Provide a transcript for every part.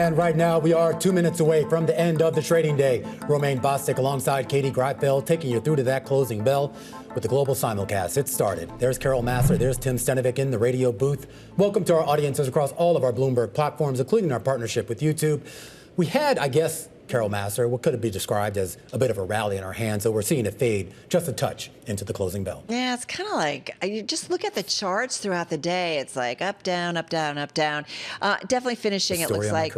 And right now, we are 2 minutes away from the end of the trading day. Romaine Bostick alongside Katie Greifeld taking you through to that closing bell with the global simulcast. It started. There's Carol Massar. There's Tim Stenovec in the radio booth. Welcome to our audiences across all of our Bloomberg platforms, including our partnership with YouTube. We had, I guess, Carol Massar, what could it be described as a bit of a rally in our hands, so we're seeing it fade just a touch into the closing bell. Yeah, it's kind of like, you just look at the charts throughout the day. It's like up, down, up, down, up, down. Definitely finishing, it looks like.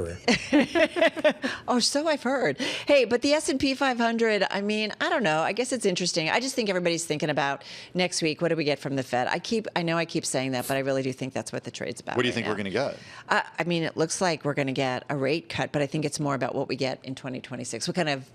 Oh, so I've heard. Hey, but the S&P 500, I mean, I don't know. I guess it's interesting. I just think everybody's thinking about next week, what do we get from the Fed? I know I keep saying that, but I really do think that's what the trade's about. What do you think we're going to get? I mean, it looks like we're going to get a rate cut, but I think it's more about what we get in 2026. What kind of,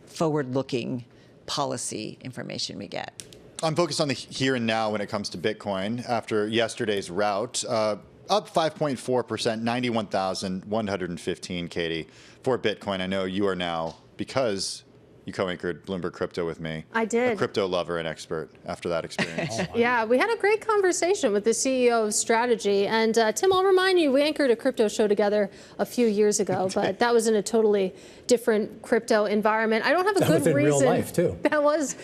forward-looking policy information we get. I'm focused on the here and now when it comes to Bitcoin. After yesterday's rout, up 5.4%, 91,115, Katie, for Bitcoin. I know you are now, because you co-anchored Bloomberg Crypto with me. I did. A crypto lover and expert after that experience. Yeah, we had a great conversation with the CEO of Strategy. And Tim, I'll remind you, we anchored a crypto show together a few years ago, but that was in a totally different crypto environment. I don't have a good reason. That was in real life, too. That was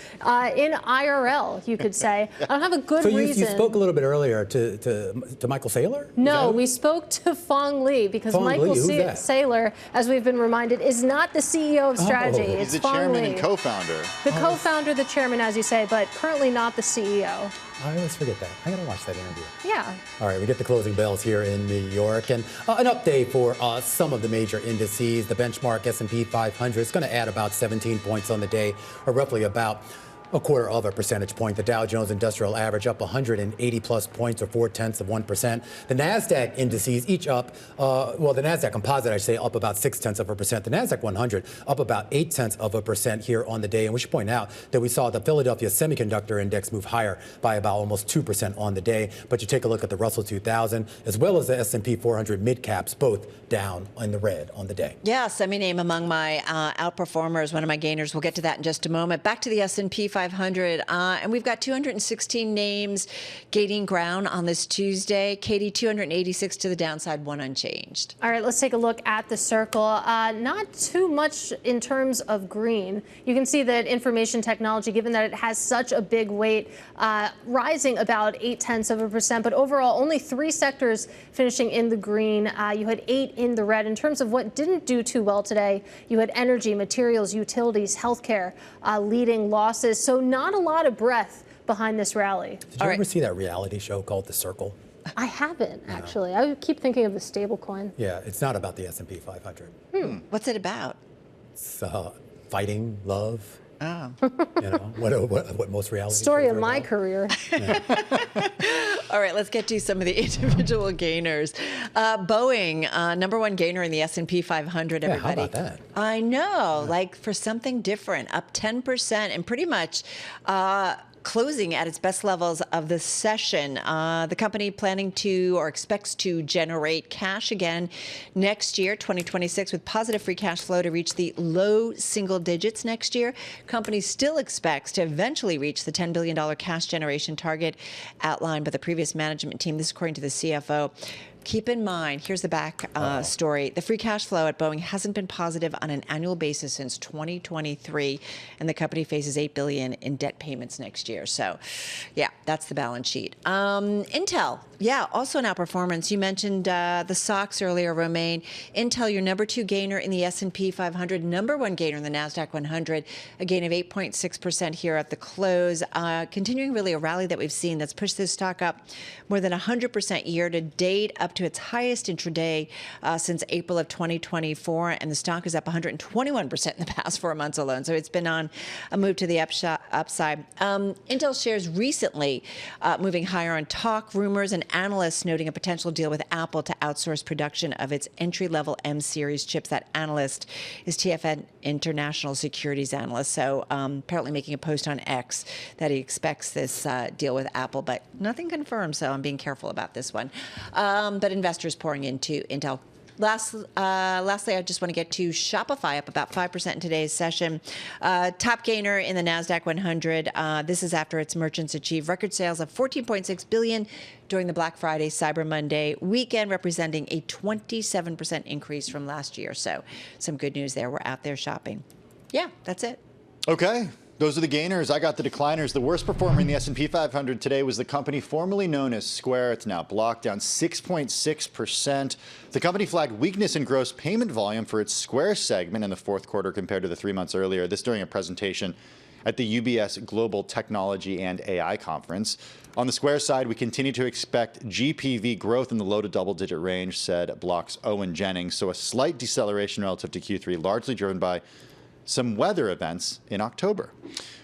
in IRL, you could say. I don't have a good reason. So you spoke a little bit earlier to Michael Saylor? No, we spoke to Phong Le, because Michael Saylor, as we've been reminded, is not the CEO of Strategy. It's He's the chairman and co-founder. The co-founder, the chairman, as you say, but currently not the CEO. I always forget that. I got to watch that interview. Yeah. All right, we get the closing bells here in New York, and an update for some of the major indices. The benchmark S&P 500 is going to add about 17 points on the day, or roughly about a quarter of a percentage point. The Dow Jones Industrial Average up 180 plus points, or 0.4%. The NASDAQ indices each up, the NASDAQ composite, I say, up about 0.6%. The NASDAQ 100 up about 0.8% here on the day. And we should point out that we saw the Philadelphia Semiconductor Index move higher by about almost 2% on the day. But you take a look at the Russell 2000, as well as the S&P 400 mid-caps, both down in the red on the day. Yeah, semi-name among my outperformers, one of my gainers. We'll get to that in just a moment. Back to the S&P 500, and we've got 216 names gaining ground on this Tuesday. Katie, 286 to the downside, one unchanged. All right, let's take a look at the circle. Not too much in terms of green. You can see that information technology, given that it has such a big weight, rising about 0.8%, but overall only 3 sectors finishing in the green. You had 8 in the red. In terms of what didn't do too well today, you had energy, materials, utilities, healthcare leading losses. So not a lot of breadth behind this rally. Did you ever see that reality show called The Circle? I haven't, actually. I keep thinking of the stablecoin. Yeah, it's not about the S&P 500. What's it about? It's fighting, love. Oh. What most reality story of my about. career. Yeah. All right, let's get to some of the individual gainers. Boeing, number one gainer in the S&P 500, everybody. How about that? I know, like for something different, up 10% and pretty much closing at its best levels of the session. The company planning to or expects to generate cash again next year, 2026, with positive free cash flow to reach the low single digits next year. Company still expects to eventually reach the $10 billion cash generation target outlined by the previous management team. This is according to the CFO. Keep in mind, here's the back story. The free cash flow at Boeing hasn't been positive on an annual basis since 2023, and the company faces $8 billion in debt payments next year. So, yeah, that's the balance sheet. Intel, yeah, also an outperformance. You mentioned the stocks earlier, Romaine. Intel, your number 2 gainer in the S&P 500, number 1 gainer in the NASDAQ 100, a gain of 8.6% here at the close. Continuing really a rally that we've seen that's pushed this stock up more than 100% year to date, up to its highest intraday since April of 2024, and the stock is up 121% in the past 4 months alone. So it's been on a move to the upside. Intel shares recently moving higher on talk, rumors, and analysts noting a potential deal with Apple to outsource production of its entry-level M-series chips. That analyst is TFN International Securities Analyst. So apparently making a post on X that he expects this deal with Apple, but nothing confirmed. So I'm being careful about this one. But investors pouring into Intel. Lastly, I just want to get to Shopify, up about 5% in today's session. Top gainer in the NASDAQ 100. This is after its merchants achieved record sales of $14.6 billion during the Black Friday Cyber Monday weekend, representing a 27% increase from last year. So some good news there. We're out there shopping. Yeah, that's it. Okay. Those are the gainers. I got the decliners. The worst performer in the S&P 500 today was the company formerly known as Square. It's now Block, down 6.6%. The company flagged weakness in gross payment volume for its Square segment in the fourth quarter compared to the 3 months earlier. This during a presentation at the UBS Global Technology and AI Conference. On the Square side, we continue to expect GPV growth in the low to double-digit range, said Block's Owen Jennings. So a slight deceleration relative to Q3, largely driven by some weather events in October.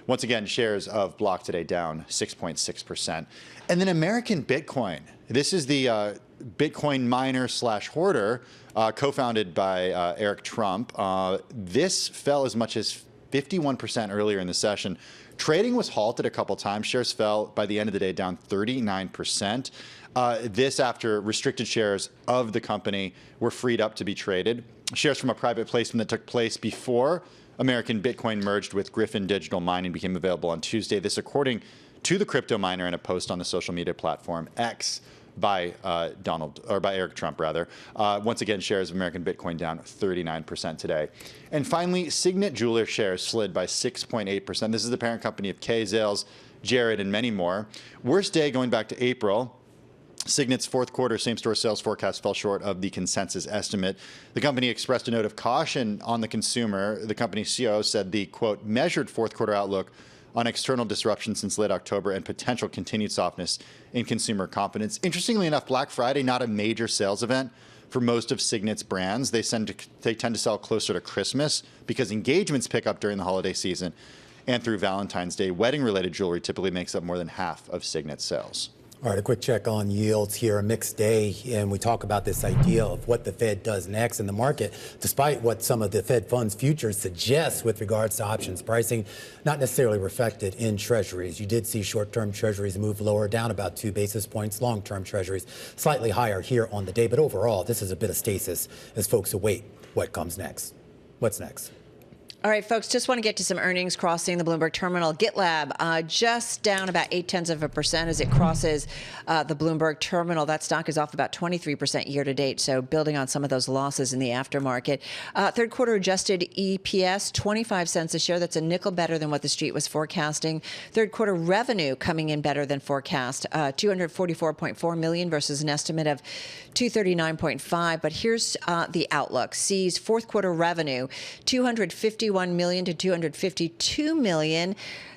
Once again, shares of Block today down 6.6%. And then American Bitcoin. This is the Bitcoin miner slash hoarder, co-founded by Eric Trump. This fell as much as 51% earlier in the session. Trading was halted a couple times. Shares fell by the end of the day down 39%. This after restricted shares of the company were freed up to be traded. Shares from a private placement that took place before American Bitcoin merged with Griffin Digital Mining became available on Tuesday. This according to the crypto miner in a post on the social media platform X by Eric Trump, rather. Once again, shares of American Bitcoin down 39% today. And finally, Signet Jewelers shares slid by 6.8%. This is the parent company of Kay, Zales, Jared, and many more. Worst day going back to April. Signet's fourth quarter same-store sales forecast fell short of the consensus estimate. The company expressed a note of caution on the consumer. The company's CEO said the, quote, measured fourth quarter outlook on external disruption since late October and potential continued softness in consumer confidence. Interestingly enough, Black Friday, not a major sales event for most of Signet's brands. They tend to sell closer to Christmas because engagements pick up during the holiday season and through Valentine's Day. Wedding-related jewelry typically makes up more than half of Signet's sales. All right, a quick check on yields here, a mixed day, and we talk about this idea of what the Fed does next in the market, despite what some of the Fed funds futures suggest with regards to options pricing, not necessarily reflected in treasuries. You did see short-term treasuries move lower, down about 2 basis points, long-term treasuries slightly higher here on the day, but overall, this is a bit of stasis as folks await what comes next. What's next? All right, folks, just want to get to some earnings crossing the Bloomberg terminal. GitLab just down about 0.8% as it crosses the Bloomberg terminal. That stock is off about 23% year to date, so building on some of those losses in the aftermarket. Third quarter adjusted EPS, 25 cents a share. That's a nickel better than what the street was forecasting. Third quarter revenue coming in better than forecast, 244.4 million versus an estimate of 239.5. But here's the outlook. Sees fourth quarter revenue, 251 million to 252 million.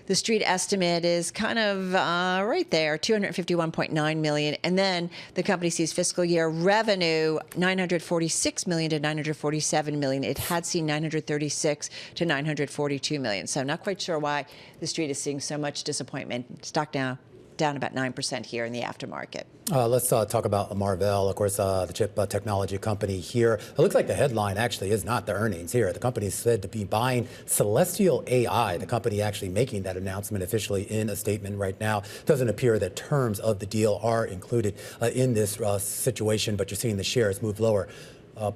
The street estimate is kind of right there, 251.9 million. And then the company sees fiscal year revenue, 946 million to 947 million. It had seen 936 to 942 million. So not quite sure why the street is seeing so much disappointment. Stock down about 9% here in the aftermarket. Let's talk about Marvell, of course, the chip technology company here. It looks like the headline actually is not the earnings here. The company is said to be buying Celestial AI, the company actually making that announcement officially in a statement right now. It doesn't appear that terms of the deal are included in this situation, but you're seeing the shares move lower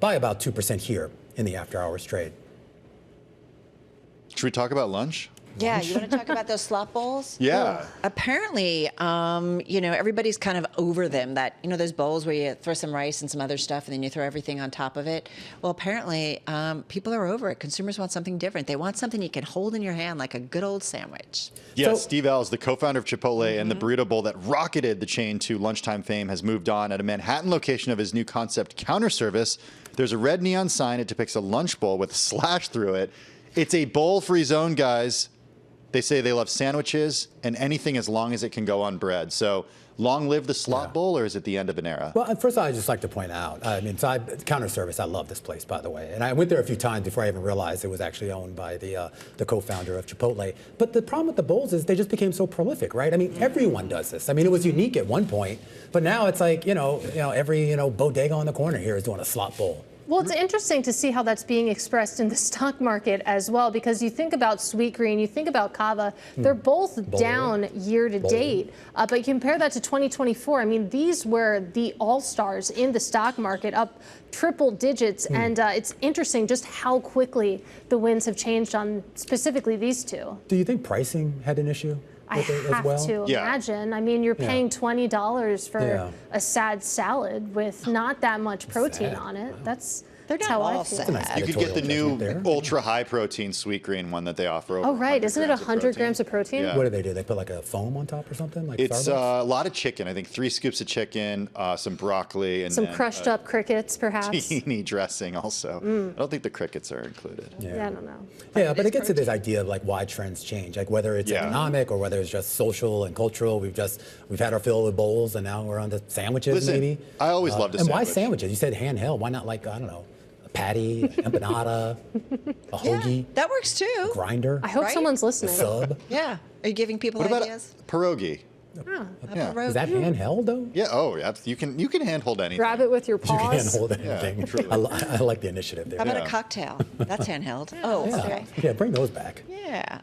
by about 2% here in the after-hours trade. Should we talk about lunch? Yeah, you want to talk about those slot bowls? Yeah. Apparently, everybody's kind of over them. That, those bowls where you throw some rice and some other stuff and then you throw everything on top of it. Well, apparently, people are over it. Consumers want something different. They want something you can hold in your hand like a good old sandwich. Yeah, Steve Ells, the co-founder of Chipotle and the burrito bowl that rocketed the chain to lunchtime fame, has moved on. At a Manhattan location of his new concept counter service, there's a red neon sign. It depicts a lunch bowl with a slash through it. It's a bowl-free zone, guys. They say they love sandwiches and anything as long as it can go on bread. So long live the slot bowl, or is it the end of an era? Well, first I'd just like to point out, counter service, I love this place, by the way. And I went there a few times before I even realized it was actually owned by the co-founder of Chipotle. But the problem with the bowls is they just became so prolific, right? Everyone does this. It was unique at one point, but now it's like, every bodega on the corner here is doing a slot bowl. Well, it's interesting to see how that's being expressed in the stock market as well, because you think about Sweetgreen, you think about Kava, they're both down year to date. But you compare that to 2024. I mean, these were the all-stars in the stock market, up triple digits. And it's interesting just how quickly the winds have changed on specifically these two. Do you think pricing had an issue with it as well? I have to imagine. I mean, you're paying $20 for a sad salad with not that much protein on it. That's how I feel. You could get the new ultra high protein Sweetgreen one that they offer. Over Oh, right. Isn't it 100 grams grams of protein? Yeah. What do? They put like a foam on top or something? Like It's Starbucks? a lot of chicken. I think 3 scoops of chicken, some broccoli, and Some then crushed up crickets, perhaps. tahini dressing also. I don't think the crickets are included. Yeah, I don't know. Yeah, but it gets to this idea of like why trends change, like whether it's economic or whether it's just social and cultural. We've had our fill of bowls and now we're on to sandwiches. Listen, maybe. I always loved a And sandwich. why sandwiches? You said handheld. Why not like, I don't know, a patty, empanada, a hoagie, That works too. grinder, I hope Right? someone's a listening. sub? Yeah. Are you giving people What about ideas? a pierogi? Yeah. Is that handheld though? Yeah. Oh, yeah. You can handhold anything. Grab it with your You can't paws. hold anything. truly. I like the initiative there. How about Yeah. a cocktail? That's handheld. Oh, okay. Yeah, bring those back. Yeah.